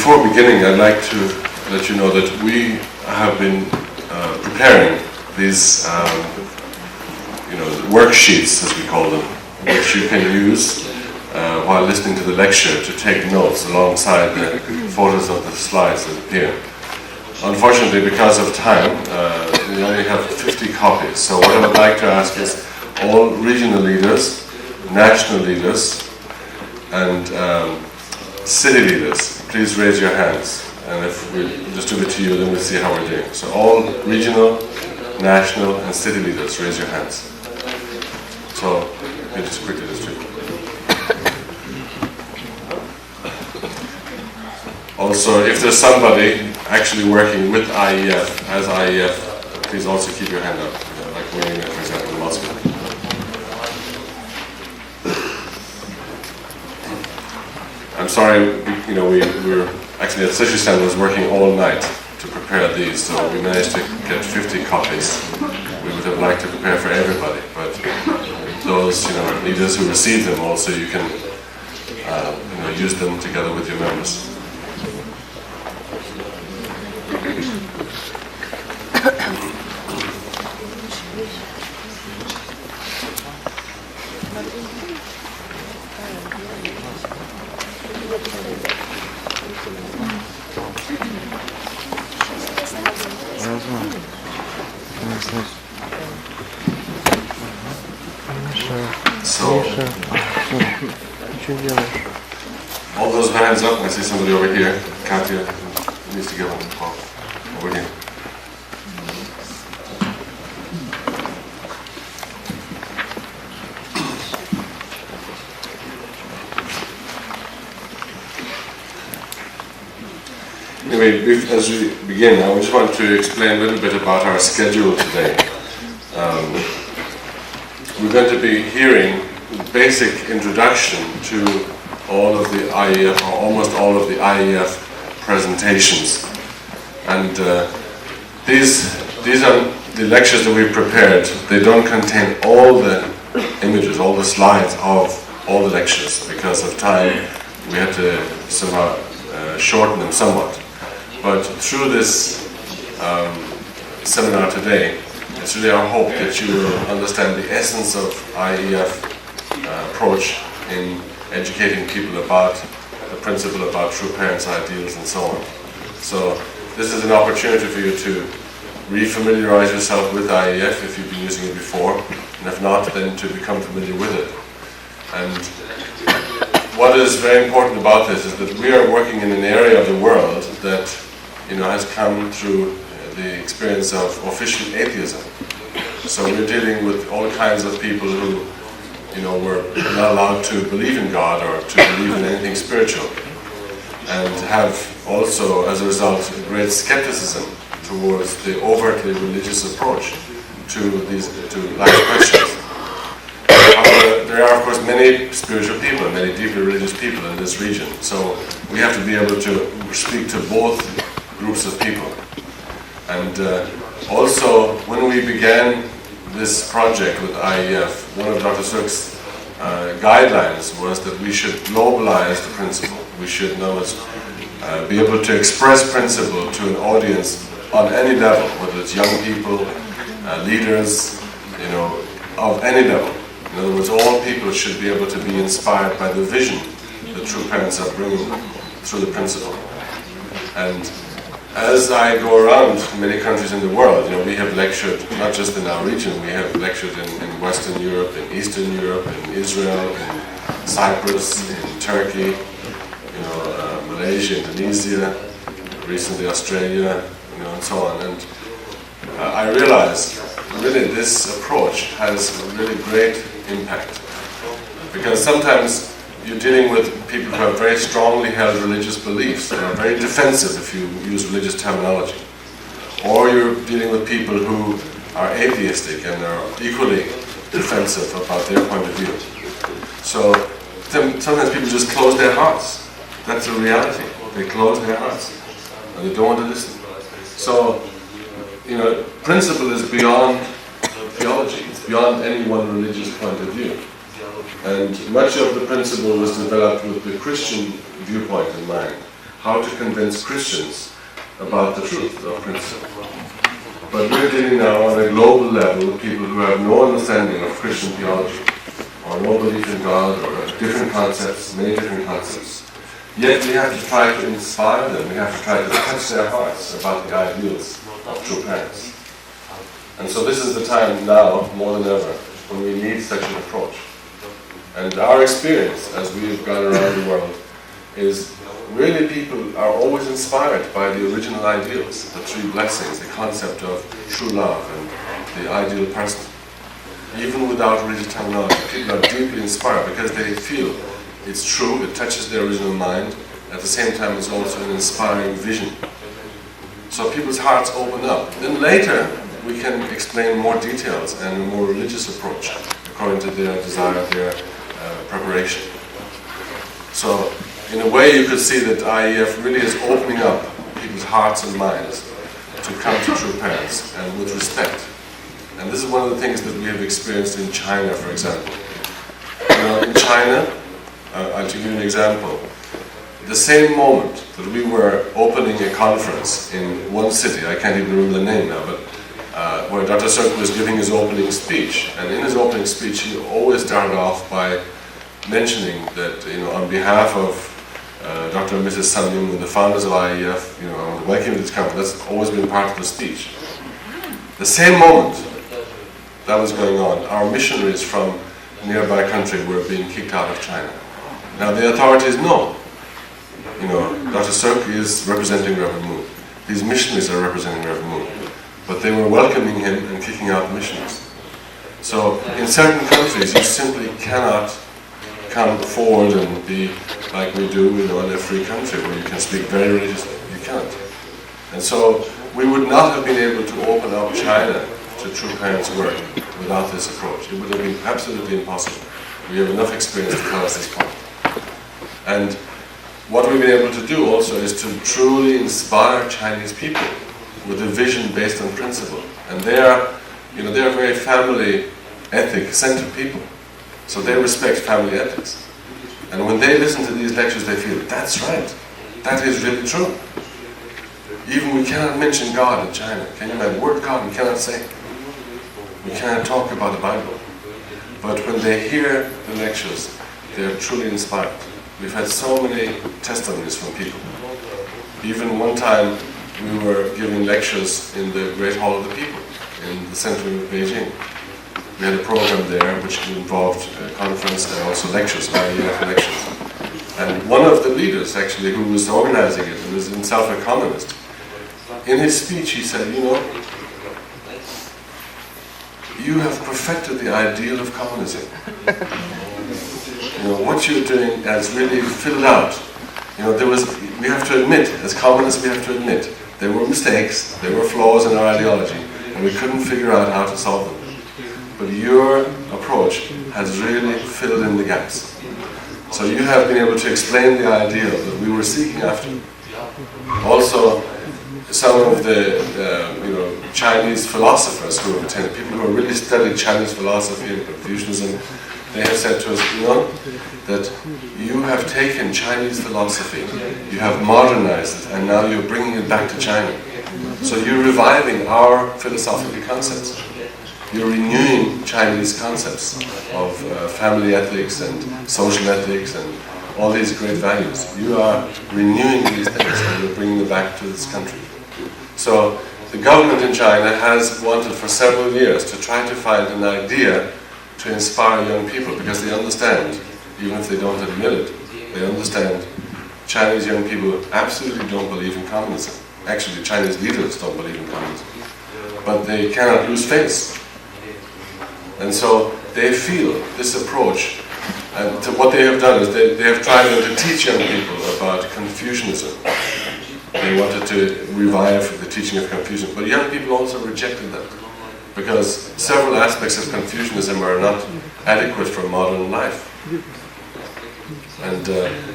Before beginning, I'd like to let you know that we have been preparing these worksheets, as we call them, which you can use while listening to the lecture to take notes alongside the photos of the slides that appear. Unfortunately, because of time, we only have 50 copies. So what I would like to ask is all regional leaders, national leaders, and city leaders, please raise your hands. And if we distribute to you, then we'll see how we're doing. So all regional, national, and city leaders, raise your hands. So you just quickly distribute. Also, if there's somebody actually working with IEF, as IEF, please also keep your hand up, like Wayne, for example, in Moscow. I'm sorry, we're actually, the Citrus Center was working all night to prepare these, so we managed to get 50 copies. We would have liked to prepare for everybody, but those leaders who receive them also, you can use them together with your members. All those hands up. I see somebody over here. Katya needs to get one. Over here. Anyway, as we begin, I just want to explain a little bit about our schedule today. We're going to be hearing a basic introduction to all of the IEF, or almost all of the IEF presentations. And these are the lectures that we've prepared. They don't contain all the images, all the slides of all the lectures. Because of time, we had to somehow shorten them somewhat. But through this seminar today, it's really our hope that you will understand the essence of IEF approach in educating people about the principle about true parents' ideals and so on. So this is an opportunity for you to re-familiarize yourself with IEF if you've been using it before, and if not, then to become familiar with it. And what is very important about this is that we are working in an area of the world that has come through the experience of official atheism. So we're dealing with all kinds of people who were not allowed to believe in God or to believe in anything spiritual, and have also, as a result, a great skepticism towards the overtly religious approach to life's questions. However, there are, of course, many spiritual people, many deeply religious people in this region, so we have to be able to speak to both groups of people. And also, when we began this project with IEF, one of Dr. Suk's guidelines was that we should globalize the principle. We should be able to express principle to an audience on any level, whether it's young people, leaders, of any level. In other words, all people should be able to be inspired by the vision that true parents are bringing through the principle. And as I go around many countries in the world, we have lectured, not just in our region, we have lectured in Western Europe, in Eastern Europe, in Israel, in Cyprus, in Turkey, Malaysia, Indonesia, recently Australia, and so on. And I realize really this approach has a really great impact. Because sometimes you're dealing with people who have very strongly held religious beliefs and are very defensive if you use religious terminology. Or you're dealing with people who are atheistic and are equally defensive about their point of view. So sometimes people just close their hearts. That's the reality. They close their hearts and they don't want to listen. So, principle is beyond theology. It's beyond any one religious point of view. And much of the principle was developed with the Christian viewpoint in mind. how to convince Christians about the truth of principle. But we're dealing now on a global level with people who have no understanding of Christian theology, or no belief in God, or different concepts, many different concepts. Yet we have to try to inspire them, we have to try to touch their hearts about the ideals of true parents. And so this is the time now, more than ever, when we need such an approach. And our experience, as we've gone around the world, is really people are always inspired by the original ideals, the three blessings, the concept of true love and the ideal person. Even without rigid terminology, people are deeply inspired because they feel it's true, it touches their original mind, at the same time it's also an inspiring vision. So people's hearts open up. Then later we can explain more details and a more religious approach according to their desire, their preparation. So in a way you could see that IEF really is opening up people's hearts and minds to come to true parents and with respect. And this is one of the things that we have experienced in China, for example. In China, I'll give you an example. The same moment that we were opening a conference in one city, I can't even remember the name now, but where Dr. Sirk was giving his opening speech, and in his opening speech he always started off by mentioning that, on behalf of Dr. and Mrs. Sun Yung and the founders of IEF, I want to welcome you to this conference. That's always been part of the speech. The same moment that was going on, our missionaries from nearby country were being kicked out of China. Now the authorities know, Dr. Sirk is representing Reverend Moon. These missionaries are representing Reverend Moon. But they were welcoming him and kicking out the missionaries. So in certain countries you simply cannot come forward and be like we do in a free country where you can speak very religiously. You can't. And so we would not have been able to open up China to true parents' work without this approach. It would have been absolutely impossible. We have enough experience to tell us this point. And what we've been able to do also is to truly inspire Chinese people with a vision based on principle. And they are very family ethic-centered people. So they respect family ethics. And when they listen to these lectures, they feel, that's right. That is really true. Even we cannot mention God in China. Can you imagine? The word God we cannot say. We cannot talk about the Bible. But when they hear the lectures, they are truly inspired. We've had so many testimonies from people. Even one time we were giving lectures in the Great Hall of the People in the center of Beijing. We had a program there which involved a conference and also lectures, IEF lectures. And one of the leaders actually who was organizing it, and was himself a communist, in his speech he said, you have perfected the ideal of communism. What you're doing has really filled out. We have to admit, as communists we have to admit, there were mistakes, there were flaws in our ideology, and we couldn't figure out how to solve them. But your approach has really filled in the gaps. So you have been able to explain the ideal that we were seeking after. Also, some of the Chinese philosophers who have attended, people who have really studied Chinese philosophy and Confucianism, they have said to us, that you have taken Chinese philosophy, you have modernized it, and now you're bringing it back to China. So you're reviving our philosophical concepts. You're renewing Chinese concepts of family ethics and social ethics and all these great values. You are renewing these things and you're bringing them back to this country. So the government in China has wanted for several years to try to find an idea to inspire young people, because they understand, even if they don't admit it, they understand Chinese young people absolutely don't believe in communism. Actually, Chinese leaders don't believe in communism. But they cannot lose face. And so they feel this approach, and what they have done is they have tried to teach young people about Confucianism. They wanted to revive the teaching of Confucianism, but young people also rejected that, because several aspects of Confucianism are not adequate for modern life. And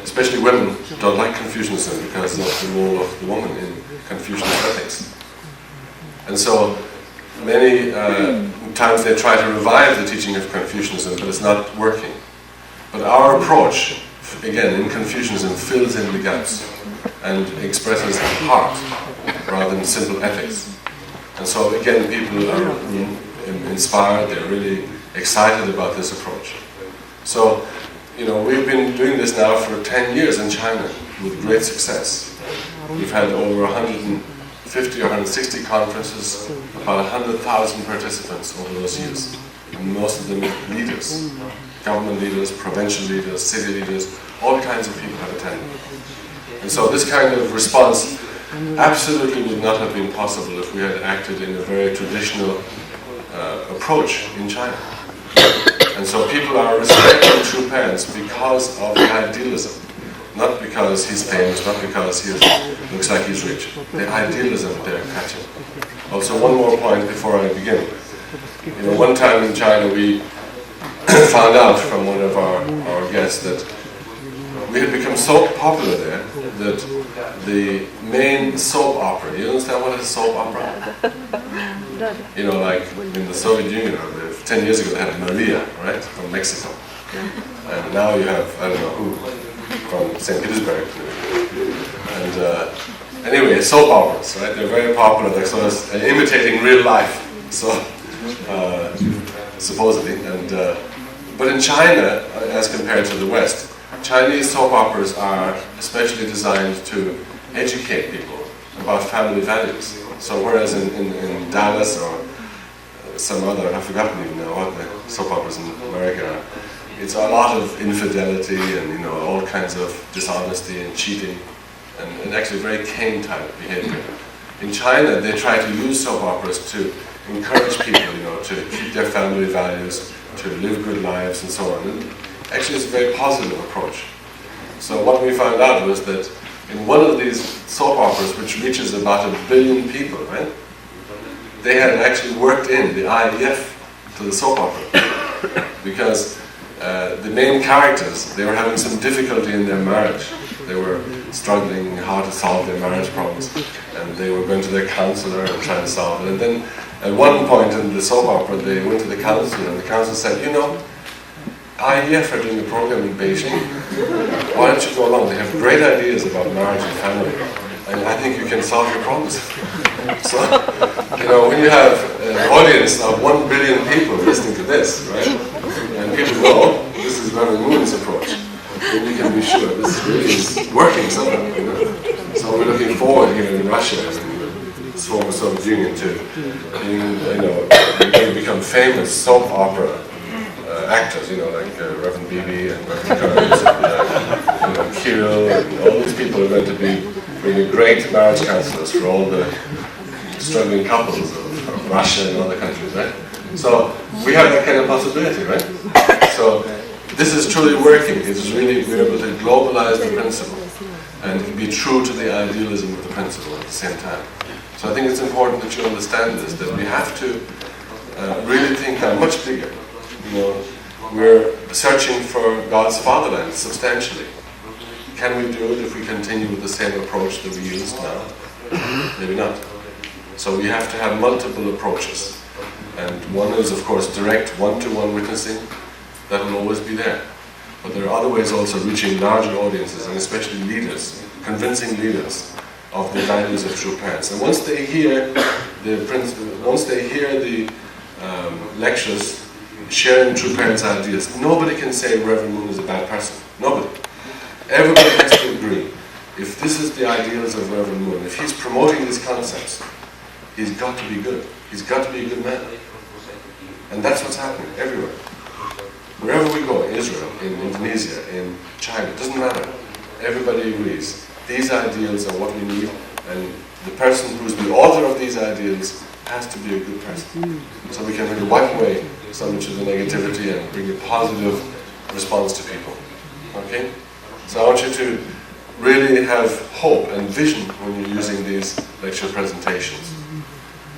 especially women don't like Confucianism because of the role of the woman in Confucian ethics. And so many times they try to revive the teaching of Confucianism, but it's not working. But our approach, again, in Confucianism fills in the gaps. and expresses heart rather than simple ethics. And so again, people are inspired, they're really excited about this approach. So, we've been doing this now for 10 years in China with great success. We've had over 150 or 160 conferences, about 100,000 participants over those years. And most of them leaders, government leaders, provincial leaders, city leaders, all kinds of people have attended. And so this kind of response absolutely would not have been possible if we had acted in a very traditional approach in China. And so people are respecting true parents because of the idealism, not because he's famous, not because he looks like he's rich. The idealism they're catching. Also, one more point before I begin. One time in China we found out from one of our guests that we had become so popular there that the main soap opera, you understand what is a soap opera? Like in the Soviet Union, 10 years ago they had Maria, right, from Mexico. And now you have, I don't know who, from St. Petersburg. And anyway, soap operas, right, they're very popular, they're sort of imitating real life, so supposedly. But in China, as compared to the West, Chinese soap operas are especially designed to educate people about family values. So whereas in Dallas or some other, I've forgotten even now what the soap operas in America are, it's a lot of infidelity and all kinds of dishonesty and cheating and actually very Cain type behavior. In China, they try to use soap operas to encourage people, to keep their family values, to live good lives and so on. And actually, it's a very positive approach. So what we found out was that in one of these soap operas, which reaches about 1 billion people, right? They had actually worked in the IEF to the soap opera because the main characters, they were having some difficulty in their marriage. They were struggling how to solve their marriage problems, and they were going to their counselor and trying to solve it. And then at one point in the soap opera, they went to the counselor, and the counselor said, IEF are doing a program in Beijing. Why don't you go along? They have great ideas about marriage and family, and I think you can solve your problems. So, when you have an audience of 1 billion people listening to this, right, and people know this is Reverend Moon's approach, then you can be sure this really is working somehow. So we're looking forward here in Russia and the former Soviet Union to being, become famous soap opera actors, like Reverend Bibi and Reverend Kurz and Kirill, and all these people are going to be really great marriage counselors for all the struggling couples of Russia and other countries, right? So we have that kind of possibility, right? So this is truly working. It's really, we're able to globalize the principle and be true to the idealism of the principle at the same time. So I think it's important that you understand this, that we have to really think much bigger. We're searching for God's fatherland substantially. Can we do it if we continue with the same approach that we use now? Maybe not. So we have to have multiple approaches. And one is, of course, direct one-to-one witnessing. That will always be there. But there are other ways also reaching larger audiences, and especially leaders, convincing leaders of the values of true parents. And once they hear the lectures sharing true parents' ideas, nobody can say Reverend Moon is a bad person. Nobody. Everybody has to agree. If this is the ideals of Reverend Moon, if he's promoting these concepts, he's got to be good. He's got to be a good man. And that's what's happening everywhere. Wherever we go, in Israel, in Indonesia, in China, it doesn't matter. Everybody agrees. These ideals are what we need, and the person who's the author of these ideals has to be a good person. So we can really wipe away so much of the negativity and bring a positive response to people. Okay? So I want you to really have hope and vision when you're using these lecture presentations.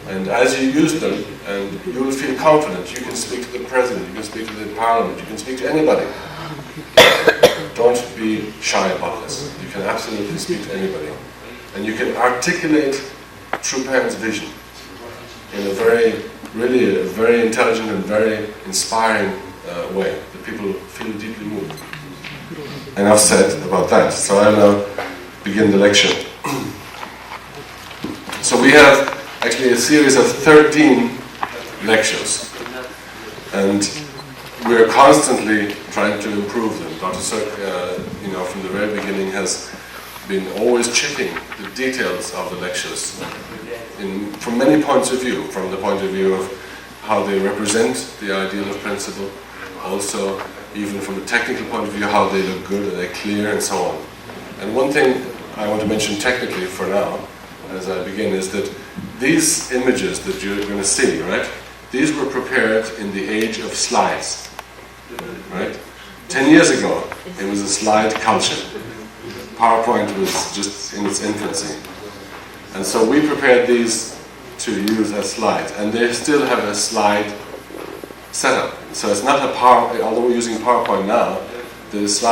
And as you use them, and you will feel confident, you can speak to the president, you can speak to the parliament, you can speak to anybody. Don't be shy about this. You can absolutely speak to anybody. And you can articulate true parents' vision in a very intelligent and very inspiring way that people feel deeply moved. Enough said about that. So I'll now begin the lecture. So we have actually a series of 13 lectures, and we're constantly trying to improve them. Dr. Sirk, from the very beginning has been always checking the details of the lectures from many points of view, from the point of view of how they represent the ideal of principle, also even from a technical point of view, how they look good, are they clear, and so on. And one thing I want to mention technically for now, as I begin, is that these images that you're going to see, right, these were prepared in the age of slides, right? 10 years ago, it was a slide culture. PowerPoint was just in its infancy. And so we prepared these to use as slides, and they still have a slide setup. So it's not a although we're using PowerPoint now, these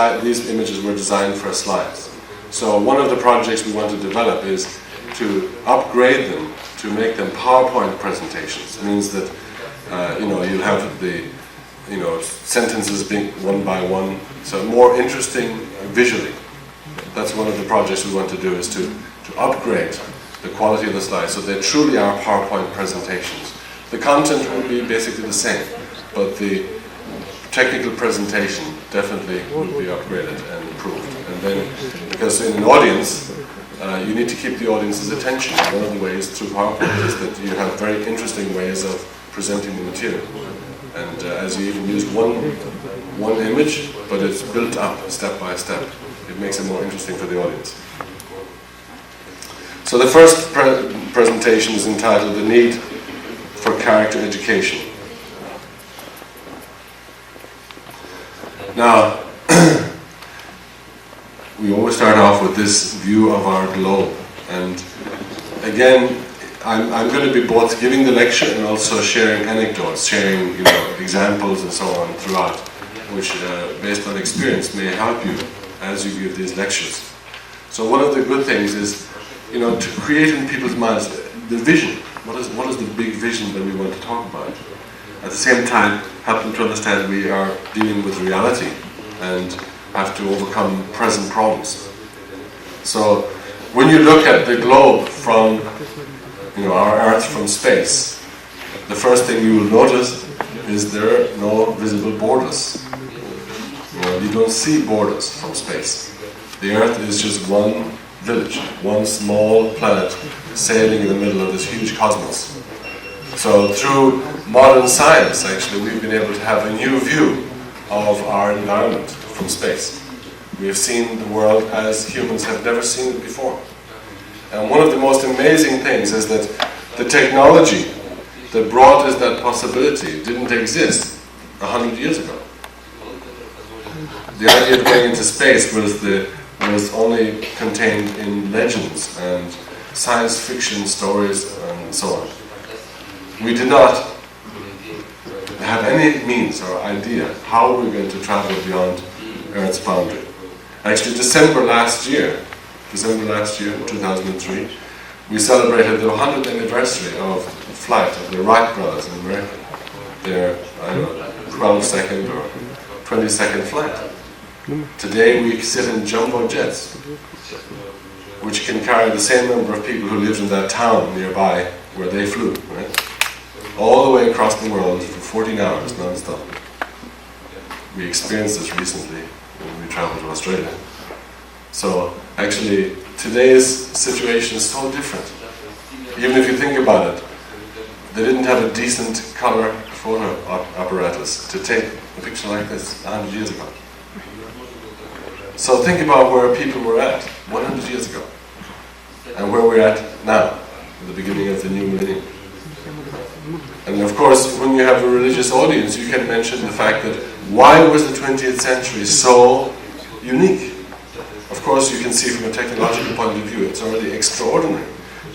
images were designed for slides. So one of the projects we want to develop is to upgrade them, to make them PowerPoint presentations. It means that you'll have the sentences being one by one, so more interesting visually. That's one of the projects we want to do, is to upgrade the quality of the slides so they truly are PowerPoint presentations. The content will be basically the same, but the technical presentation definitely will be upgraded and improved. And then, because in an audience, you need to keep the audience's attention. One of the ways through PowerPoint is that you have very interesting ways of presenting the material. And as you even use one image, but it's built up step by step. It makes it more interesting for the audience. So the first presentation is entitled The Need for Character Education. Now, we always start off with this view of our globe. And again, I'm going to be both giving the lecture and also sharing anecdotes, sharing examples and so on throughout, which based on experience may help you as you give these lectures. So one of the good things is, to create in people's minds the vision. What is the big vision that we want to talk about? At the same time, help them to understand we are dealing with reality and have to overcome present problems. So when you look at the globe from our Earth from space, the first thing you will notice is there are no visible borders. You don't see borders from space. The Earth is just one village, one small planet sailing in the middle of this huge cosmos. So through modern science, actually, we've been able to have a new view of our environment from space. We have seen the world as humans have never seen it before. And one of the most amazing things is that the technology that brought us that possibility didn't exist 100 years ago. The idea of going into space was only contained in legends and science fiction stories and so on. We did not have any means or idea how we were going to travel beyond Earth's boundary. Actually, December last year, 2003, we celebrated the 100th anniversary of the flight of the Wright brothers in America. Their, 12-second or 20-second flight. Today we sit in jumbo jets, which can carry the same number of people who lived in that town nearby where they flew, right? All the way across the world for 14 hours non-stop. We experienced this recently when we traveled to Australia. So actually, today's situation is so different. Even if you think about it, they didn't have a decent color photo apparatus to take a picture like this 100 years ago. So think about where people were at 100 years ago and where we're at now, at the beginning of the new millennium. And of course, when you have a religious audience, you can mention the fact that why was the 20th century so unique? Of course, you can see from a technological point of view, it's already extraordinary.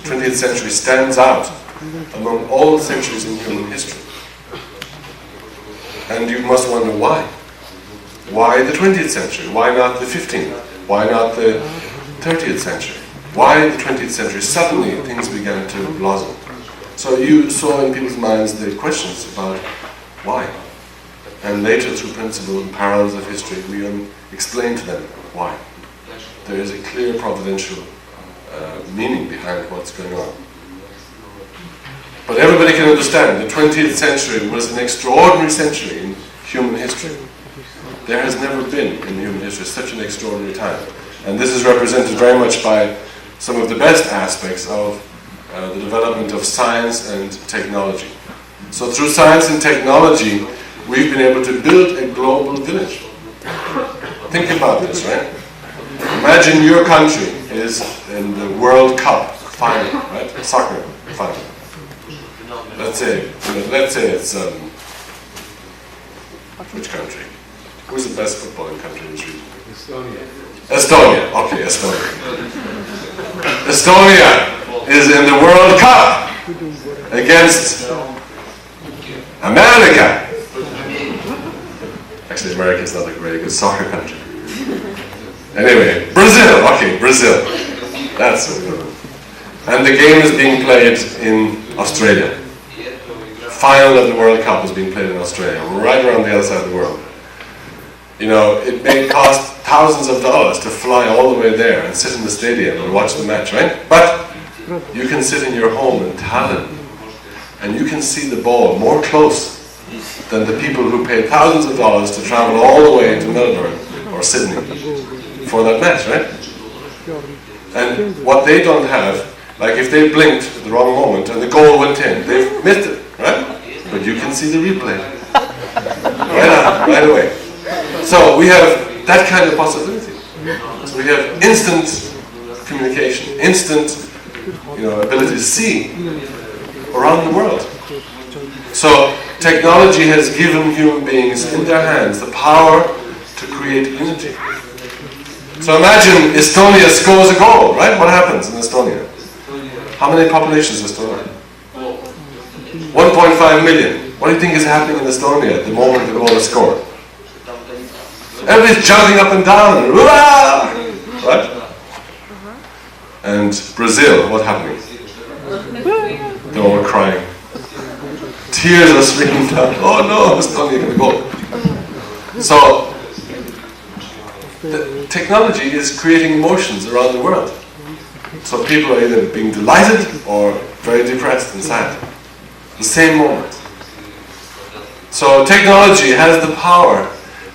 The 20th century stands out among all centuries in human history. And you must wonder why. Why the 20th century? Why not the 15th? Why not the 30th century? Why the 20th century? Suddenly things began to blossom. So you saw in people's minds the questions about why. And later through principle and parallels of history, we explained to them why. there is a clear providential meaning behind what's going on. But everybody can understand the 20th century was an extraordinary century in human history. There has never been in human history such an extraordinary time. And this is represented very much by some of the best aspects of the development of science and technology. So through science and technology, we've been able to build a global village. Think about this, right? Imagine your country is in the World Cup final, right? Soccer final. Let's say it's which country? Who's the best footballing country in this region? Estonia. Okay, Estonia. Estonia is in the World Cup against America. Actually, America is not a very good soccer country. Anyway, Brazil. Okay, Brazil. That's a good one. And the game is being played in Australia. Final of the World Cup is being played in Australia, right around the other side of the world. You know, it may cost thousands of dollars to fly all the way there and sit in the stadium and watch the match, right? But you can sit in your home in Tallinn and you can see the ball more close than the people who pay thousands of dollars to travel all the way to Melbourne or Sydney for that match, right? And what they don't have, like if they blinked at the wrong moment and the goal went in, they've missed it, right? But you can see the replay right away. So we have that kind of possibility. So we have instant communication, instant, ability to see around the world. So technology has given human beings in their hands the power to create unity. So imagine Estonia scores a goal, right? What happens in Estonia? How many population is Estonia? 1.5 million. What do you think is happening in Estonia at the moment the goal is scored? Everybody's jumping up and down, right? And Brazil, what's happening? They're all crying. Tears are streaming down. Oh no, Estonia going to go. So, the technology is creating emotions around the world. So people are either being delighted or very depressed and sad. The same moment. So technology has the power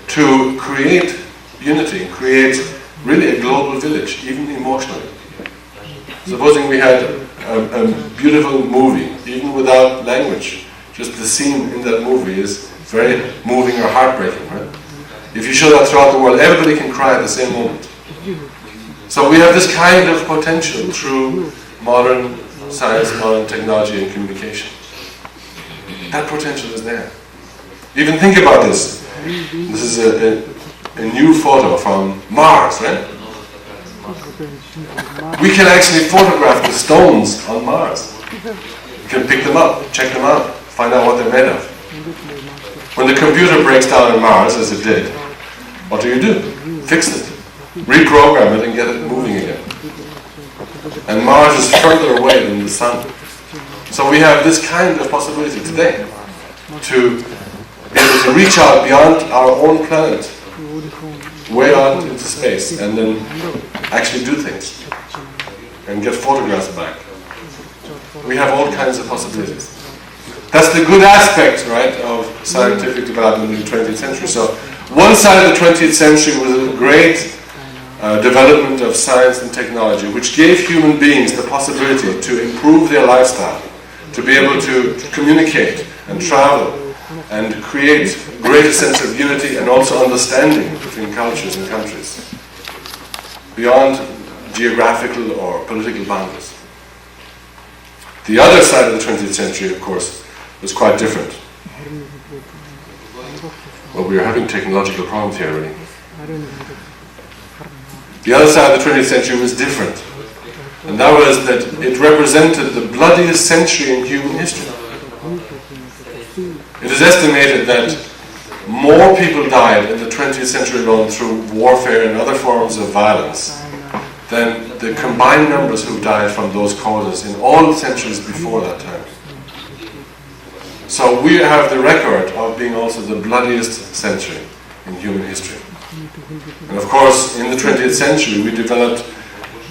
to create unity, create really a global village, even emotionally. Supposing we had a beautiful movie, even without language, just the scene in that movie is very moving or heartbreaking, right? If you show that throughout the world, everybody can cry at the same moment. So we have this kind of potential through modern science, modern technology and communication. That potential is there. Even think about this. This is a new photo from Mars, right? We can actually photograph the stones on Mars. You can pick them up, check them out, find out what they're made of. When the computer breaks down on Mars, as it did, what do? Fix it. Reprogram it and get it moving again. And Mars is further away than the Sun. So we have this kind of possibility today to be able to reach out beyond our own planet, way out into space, and then actually do things and get photographs back. We have all kinds of possibilities. That's the good aspect, right, of scientific development in the 20th century. So one side of the 20th century was a great development of science and technology, which gave human beings the possibility to improve their lifestyle, to be able to communicate and travel and create a greater sense of unity and also understanding between cultures and countries beyond geographical or political boundaries. The other side of the 20th century, of course, was quite different. Well, we are having technological problems here already. The other side of the 20th century was different. And that was that it represented the bloodiest century in human history. It is estimated that more people died in the 20th century alone through warfare and other forms of violence than the combined numbers who died from those causes in all the centuries before that time. So we have the record of being also the bloodiest century in human history. And of course, in the 20th century, we developed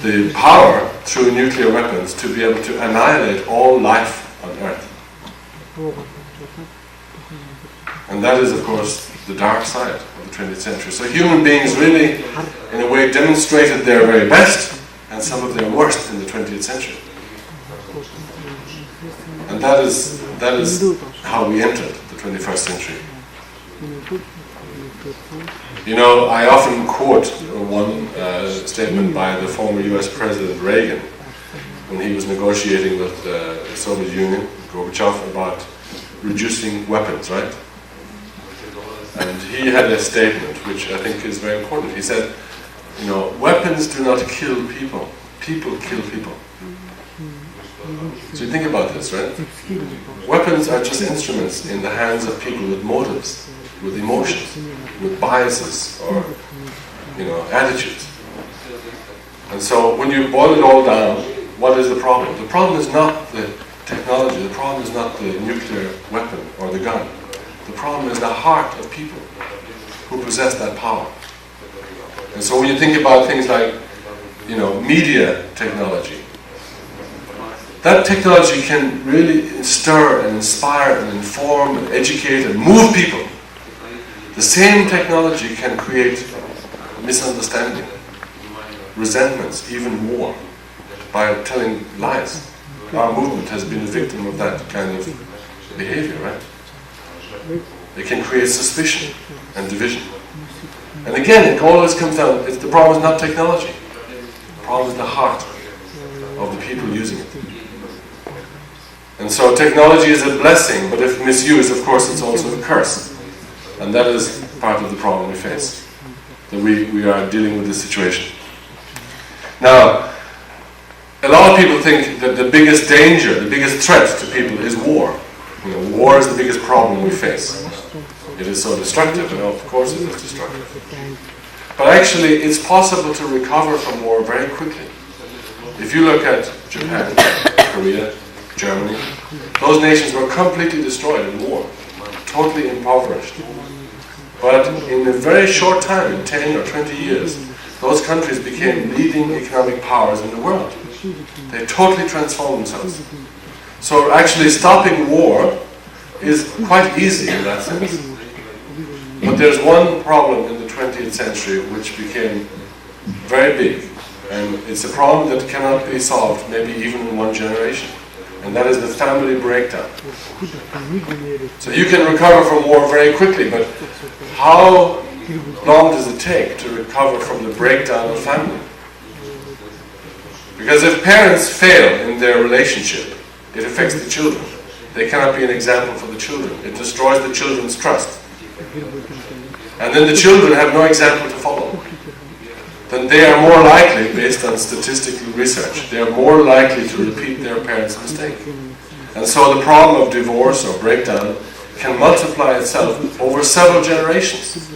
the power through nuclear weapons to be able to annihilate all life on Earth. And that is, of course, the dark side of the 20th century. So human beings really, in a way, demonstrated their very best and some of their worst in the 20th century. And that is how we entered the 21st century. You know, I often quote one statement by the former US President Reagan when he was negotiating with the Soviet Union, Gorbachev, about reducing weapons, right? And he had a statement which I think is very important. He said, you know, weapons do not kill people, people kill people. So you think about this, right? Weapons are just instruments in the hands of people with motives, with emotions, with biases, or, you know, attitudes. And so when you boil it all down, what is the problem? The problem is not the technology, the problem is not the nuclear weapon or the gun. The problem is the heart of people who possess that power. And so when you think about things like, you know, media technology, that technology can really stir and inspire and inform and educate and move people. The same technology can create misunderstanding, resentments, even war, by telling lies. Our movement has been a victim of that kind of behavior, right? It can create suspicion and division. And again, it always comes down, the problem is not technology. The problem is the heart of the people using it. And so technology is a blessing, but if misused, of course, it's also a curse. And that is part of the problem we face, that we are dealing with this situation. Now, a lot of people think that the biggest danger, the biggest threat to people is war. You know, war is the biggest problem we face. It is so destructive, and of course it is destructive. But actually, it's possible to recover from war very quickly. If you look at Japan, Korea, Germany, those nations were completely destroyed in war, totally impoverished. But in a very short time, in 10 or 20 years, those countries became leading economic powers in the world. They totally transformed themselves. So actually stopping war is quite easy in that sense. But there's one problem in the 20th century which became very big, and it's a problem that cannot be solved maybe even in one generation, and that is the family breakdown. So you can recover from war very quickly, but how long does it take to recover from the breakdown of family? Because if parents fail in their relationship, it affects the children. They cannot be an example for the children. It destroys the children's trust. And then the children have no example to follow. Then they are more likely, based on statistical research, they are more likely to repeat their parents' mistake. And so the problem of divorce or breakdown can multiply itself over several generations.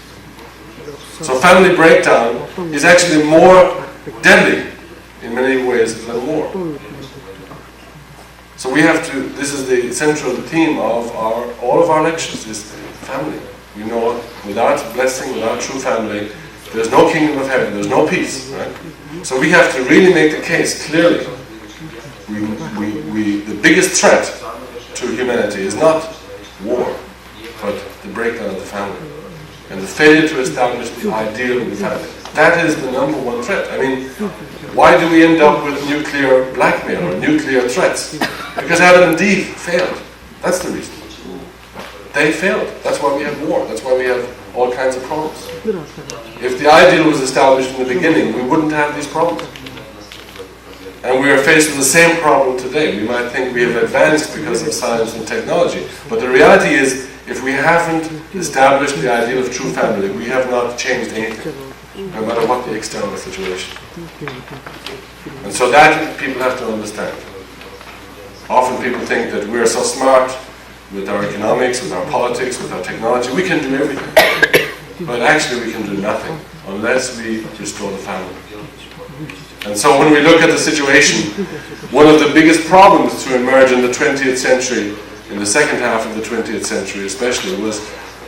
So family breakdown is actually more deadly in many ways than war. So we have to, this is the central theme of all of our lectures, is family. We know without blessing, without true family, there's no kingdom of heaven, there's no peace, right? So we have to really make the case clearly. The biggest threat to humanity is not war, but the breakdown of the family and the failure to establish the ideal in the family. That is the number one threat. I mean, why do we end up with nuclear blackmail or nuclear threats? Because Adam and Eve failed. That's the reason. They failed. That's why we have war. That's why we have all kinds of problems. If the ideal was established in the beginning, we wouldn't have these problems. And we are faced with the same problem today. We might think we have advanced because of science and technology, but the reality is, if we haven't established the ideal of true family, we have not changed anything, no matter what the external situation. And so that people have to understand. Often people think that we're so smart with our economics, with our politics, with our technology, we can do everything. But actually we can do nothing unless we restore the family. And so when we look at the situation, one of the biggest problems to emerge in the 20th century, in the second half of the 20th century especially, was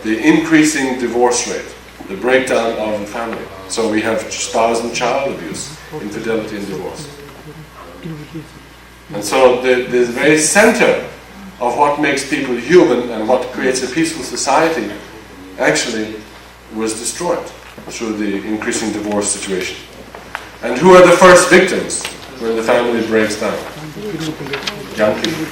the increasing divorce rate. the breakdown of the family. So we have spouse and child abuse, infidelity and divorce. And so the very center of what makes people human and what creates a peaceful society actually was destroyed through the increasing divorce situation. And who are the first victims when the family breaks down? Young people.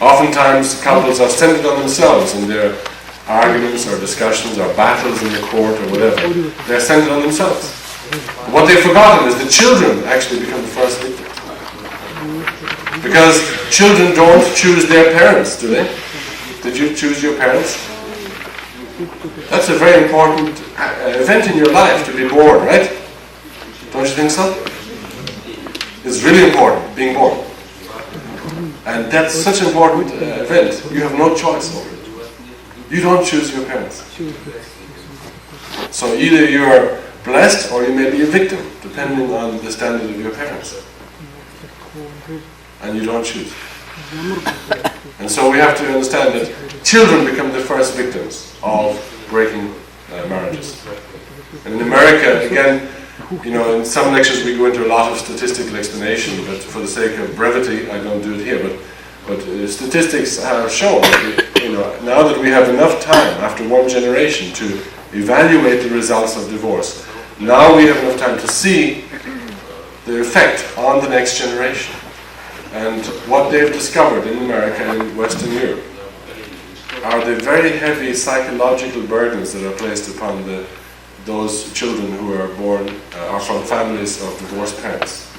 Oftentimes couples are centered on themselves in their arguments or discussions or battles in the court or whatever. They're centered on themselves. What they've forgotten is the children actually become the first victim. Because children don't choose their parents, do they? Did you choose your parents? That's a very important event in your life, to be born, right? Don't you think so? It's really important, being born. And that's such an important event. You have no choice over it. You don't choose your parents. So either you're blessed or you may be a victim, depending on the standard of your parents. And you don't choose. And so we have to understand that children become the first victims of breaking marriages. And in America, again, you know, in some lectures we go into a lot of statistical explanation, but for the sake of brevity, I don't do it here. But statistics have shown that, you know, now that we have enough time after one generation to evaluate the results of divorce, now we have enough time to see the effect on the next generation. And what they've discovered in America and in Western Europe are the very heavy psychological burdens that are placed upon those children who are born are from families of divorced parents.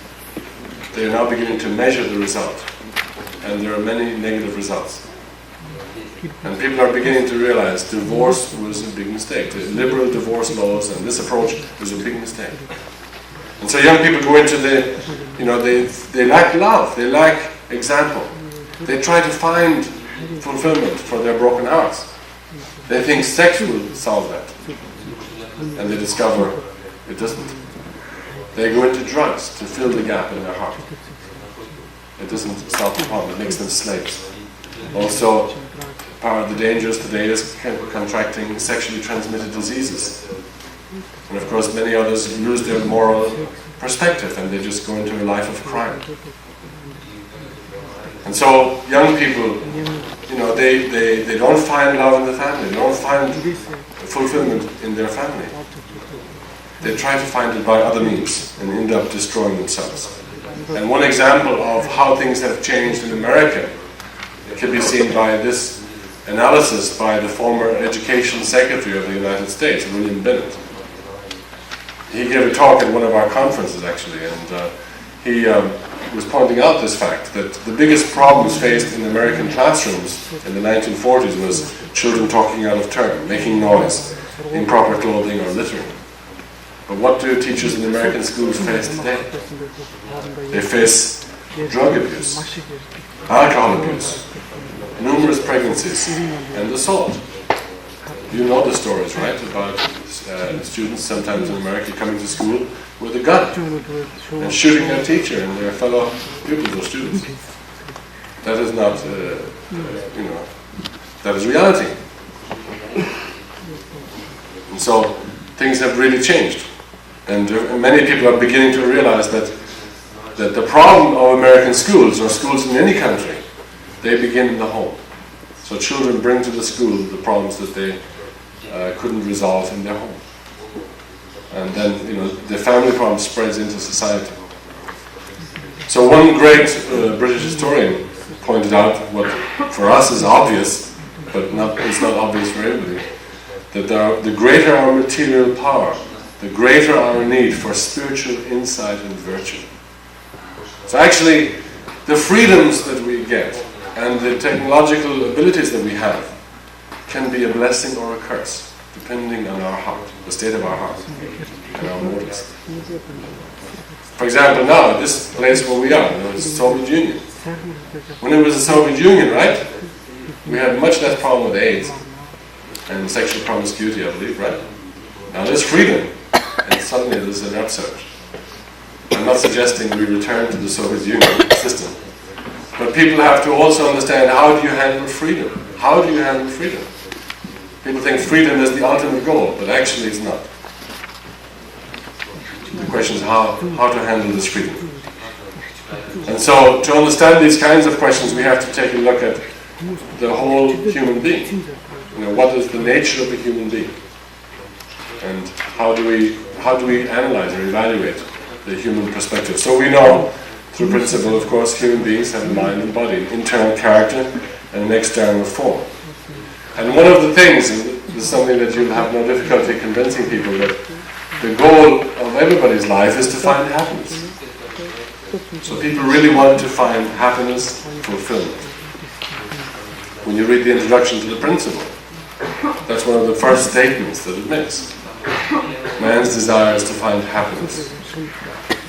They are now beginning to measure the result, and there are many negative results. And people are beginning to realize divorce was a big mistake. The liberal divorce laws and this approach was a big mistake. And so young people go into they lack love, they lack example. They try to find fulfillment for their broken hearts. They think sex will solve that. And they discover it doesn't. They go into drugs to fill the gap in their heart. It doesn't solve the problem, it makes them slaves. Also, part of the dangers today is contracting sexually transmitted diseases. And of course many others lose their moral perspective and they just go into a life of crime. And so young people, you know, they don't find love in the family, they don't find fulfillment in their family. They try to find it by other means and end up destroying themselves. And one example of how things have changed in America can be seen by this analysis by the former Education Secretary of the United States, William Bennett. He gave a talk at one of our conferences actually, and he was pointing out this fact that the biggest problems faced in American classrooms in the 1940s was children talking out of turn, making noise, improper clothing or littering. But what do teachers in American schools face today? They face drug abuse, alcohol abuse, numerous pregnancies, and assault. You know the stories, right, about students sometimes in America coming to school with a gun and shooting their teacher and their fellow pupils or students. That is not, that is reality. And so things have really changed. And many people are beginning to realize that the problem of American schools, or schools in any country, they begin in the home. So children bring to the school the problems that they couldn't resolve in their home. And then, the family problem spreads into society. So one great British historian pointed out what for us is obvious, but it's not obvious for everybody, that the greater our material power, the greater our need for spiritual insight and virtue. So actually, the freedoms that we get and the technological abilities that we have can be a blessing or a curse, depending on our heart, the state of our heart, and our motives. For example, now, this place where we are, the Soviet Union. When it was the Soviet Union, right, we had much less problem with AIDS and sexual promiscuity, I believe, right? Now there's freedom, and suddenly there's an upsurge. I'm not suggesting we return to the Soviet Union system, but people have to also understand, how do you handle freedom? How do you handle freedom? People think freedom is the ultimate goal, but actually it's not. The question is how to handle this freedom. And so, to understand these kinds of questions, we have to take a look at the whole human being. What is the nature of a human being? And how do we analyze or evaluate the human perspective? So we know, through principle, of course, human beings have a mind and body, an internal character and an external form. And one of the things, and this is something that you'll have no difficulty convincing people, that the goal of everybody's life is to find happiness. So people really want to find happiness, fulfillment. When you read the introduction to the principle, that's one of the first statements that it makes. Man's desire is to find happiness.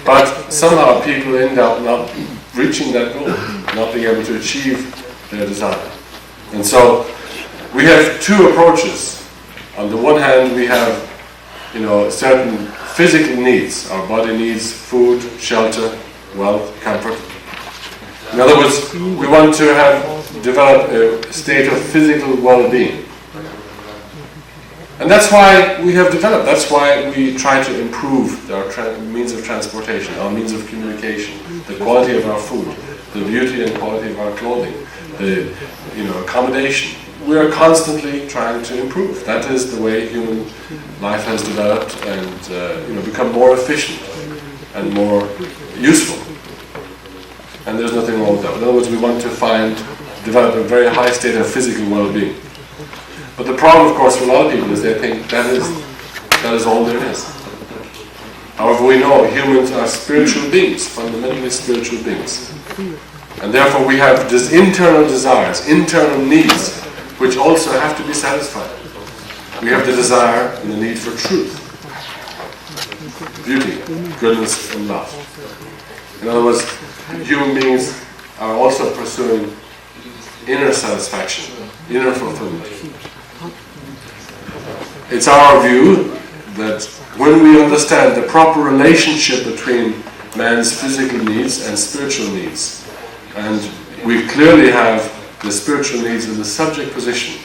But somehow people end up not reaching that goal, not being able to achieve their desire. And so we have two approaches. On the one hand, we have certain physical needs. Our body needs food, shelter, wealth, comfort. In other words, we want to develop a state of physical well-being. And that's why we have developed, that's why we try to improve our means of transportation, our means of communication, the quality of our food, the beauty and quality of our clothing, the accommodation. We are constantly trying to improve. That is the way human life has developed and become more efficient and more useful. And there's nothing wrong with that. In other words, we want to develop a very high state of physical well-being. But the problem, of course, for a lot of people is they think that is all there is. However, we know humans are spiritual beings, fundamentally spiritual beings. And therefore we have these internal desires, internal needs, which also have to be satisfied. We have the desire and the need for truth, beauty, goodness, and love. In other words, human beings are also pursuing inner satisfaction, inner fulfillment. It's our view that when we understand the proper relationship between man's physical needs and spiritual needs, and we clearly have the spiritual needs in the subject position,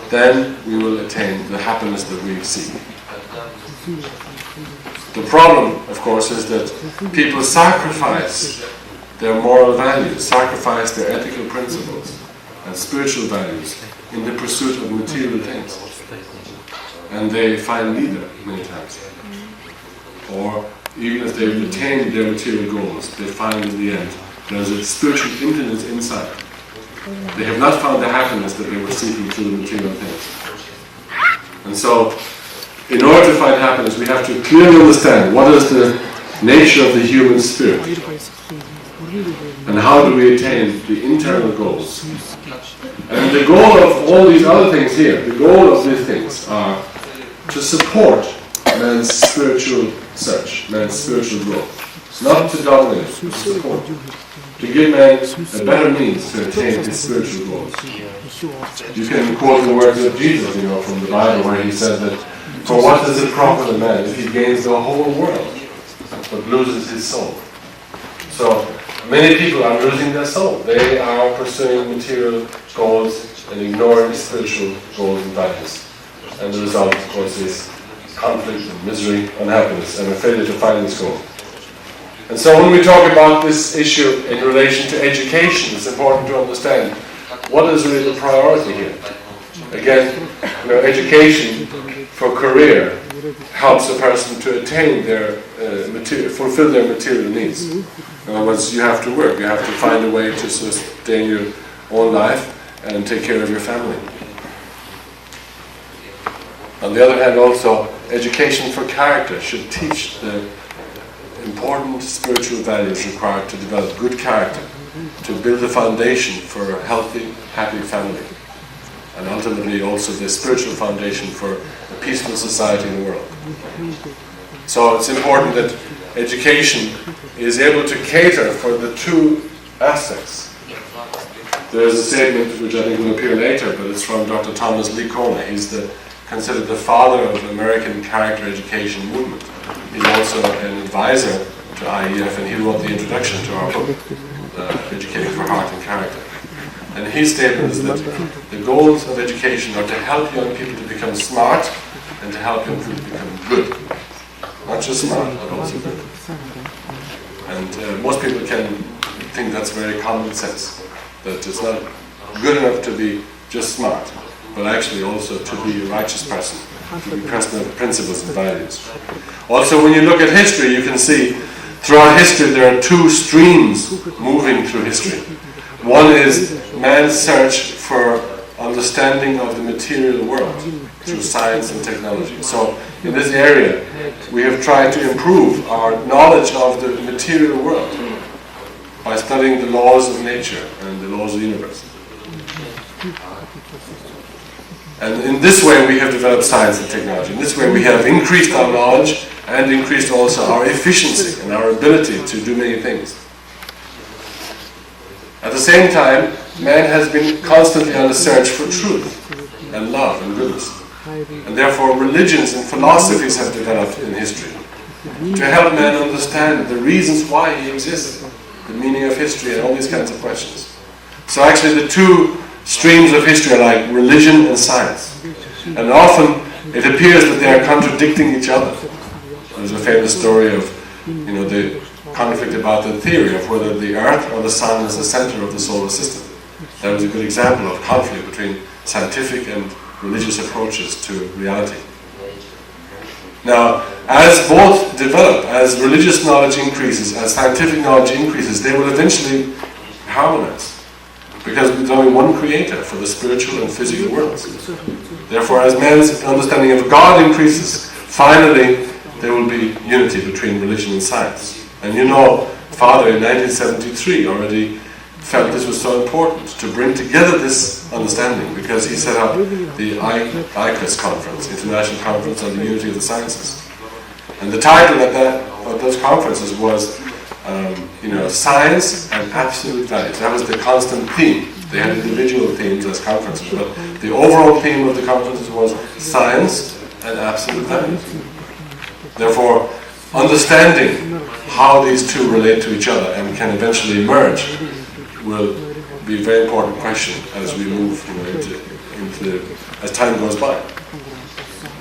then we will attain the happiness that we seek. The problem, of course, is that people sacrifice their moral values, sacrifice their ethical principles and spiritual values in the pursuit of material things. And they find neither many times. Or even if they've attained their material goals, they find in the end there's a spiritual emptiness inside. They have not found the happiness that they were seeking through the material things. And so, in order to find happiness, we have to clearly understand what is the nature of the human spirit and how do we attain the internal goals. And the goal of all these other things here, the goal of these things are to support man's spiritual search, man's spiritual growth. Not to dominate, to support. To give man a better means to attain his spiritual goals. You can quote the words of Jesus, from the Bible, where he said that, "For what does it profit a man if he gains the whole world, but loses his soul?" So, many people are losing their soul. They are pursuing material goals and ignoring spiritual goals and values. And the result, of course, is conflict and misery, unhappiness, and a failure to find this goal. And so when we talk about this issue in relation to education, it's important to understand what is really the priority here. Again, education for career helps a person to attain their fulfill their material needs. In other words, you have to work, you have to find a way to sustain your own life and take care of your family. On the other hand, also, education for character should teach the important spiritual values required to develop good character, to build a foundation for a healthy, happy family, and ultimately also the spiritual foundation for a peaceful society in the world. So it's important that education is able to cater for the two aspects. There's a statement which I think will appear later, but it's from Dr. Thomas Lee Corley. He's considered the father of the American character education movement. He's also an advisor to IEF, and he wrote the introduction to our book, Educating for Heart and Character. And his statement is that the goals of education are to help young people to become smart and to help young people to become good. Not just smart, but also good. And most people can think that's very common sense, that it's not good enough to be just smart, but actually also to be a righteous person, to be a person of principles and values. Also, when you look at history, you can see throughout history there are two streams moving through history. One is man's search for understanding of the material world through science and technology. So in this area, we have tried to improve our knowledge of the material world by studying the laws of nature and the laws of the universe. And in this way we have developed science and technology. In this way we have increased our knowledge and increased also our efficiency and our ability to do many things. At the same time, man has been constantly on the search for truth and love and goodness. And therefore religions and philosophies have developed in history to help man understand the reasons why he exists, the meaning of history and all these kinds of questions. So actually the two streams of history are like religion and science. And often it appears that they are contradicting each other. There's a famous story of, the conflict about the theory of whether the Earth or the Sun is the center of the solar system. That was a good example of conflict between scientific and religious approaches to reality. Now, as both develop, as religious knowledge increases, as scientific knowledge increases, they will eventually harmonize. Because there's only one creator for the spiritual and physical worlds. Therefore, as man's understanding of God increases, finally there will be unity between religion and science. And Father in 1973 already felt this was so important to bring together this understanding, because he set up the ICUS conference, International Conference on the Unity of the Sciences. And the title of those conferences was Science and Absolute Values. That was the constant theme. They had individual themes as conferences, but the overall theme of the conferences was Science and Absolute Values. Therefore, understanding how these two relate to each other and can eventually merge will be a very important question as we move as time goes by.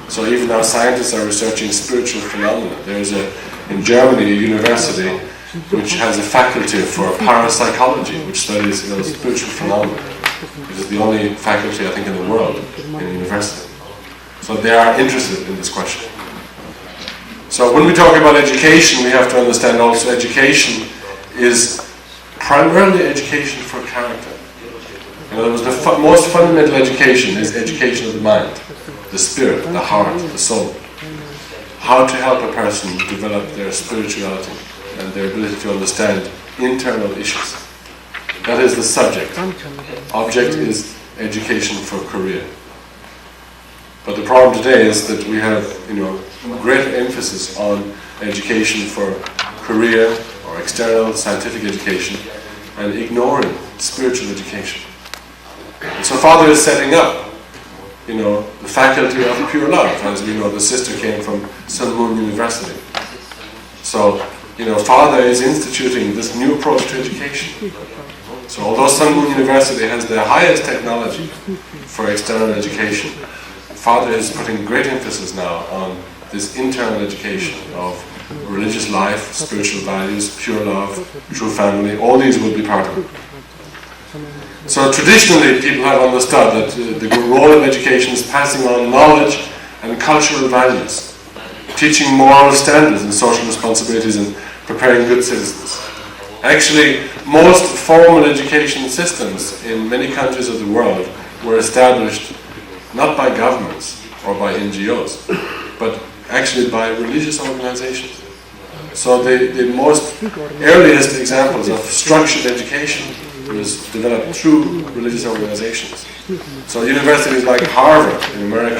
So even now scientists are researching spiritual phenomena. There's in Germany a university which has a faculty for parapsychology, which studies spiritual phenomena. It is the only faculty, I think, in the world in a university. So they are interested in this question. So when we talk about education, we have to understand also education is primarily education for character. In other words, the most fundamental education is education of the mind, the spirit, the heart, the soul. How to help a person develop their spirituality and their ability to understand internal issues. That is the subject. Object is education for career. But the problem today is that we have, great emphasis on education for career or external scientific education and ignoring spiritual education. And so Father is setting up, the faculty of pure love. As we know, the sister came from Sun Moon University. So, Father is instituting this new approach to education. So although Sun Moon University has the highest technology for external education, Father is putting great emphasis now on this internal education of religious life, spiritual values, pure love, true family. All these will be part of it. So traditionally people have understood that the role of education is passing on knowledge and cultural values, teaching moral standards and social responsibilities and preparing good citizens. Actually, most formal education systems in many countries of the world were established not by governments or by NGOs, but actually by religious organizations. So the most earliest examples of structured education was developed through religious organizations. So universities like Harvard in America,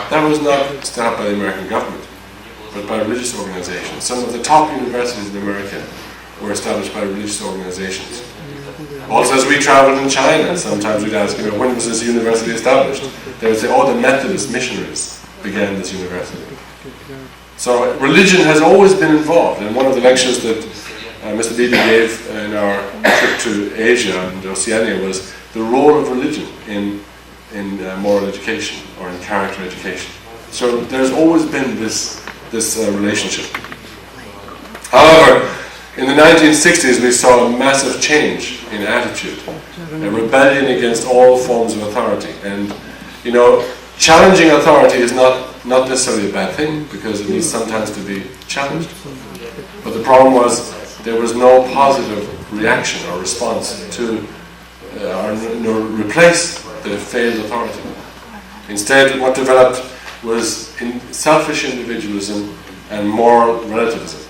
that was not set up by the American government, but by religious organizations. Some of the top universities in America were established by religious organizations. Also, as we traveled in China, sometimes we'd ask, when was this university established? They would say, the Methodist missionaries began this university. So religion has always been involved. And one of the lectures that Mr. Beebe gave in our trip to Asia and Oceania was the the role of religion in moral education or in character education. So there's always been this relationship. However, in the 1960s we saw a massive change in attitude, a rebellion against all forms of authority. And challenging authority is not necessarily a bad thing, because it needs sometimes to be challenged. But the problem was there was no positive reaction or response to replace the failed authority. Instead, what developed was selfish individualism and moral relativism.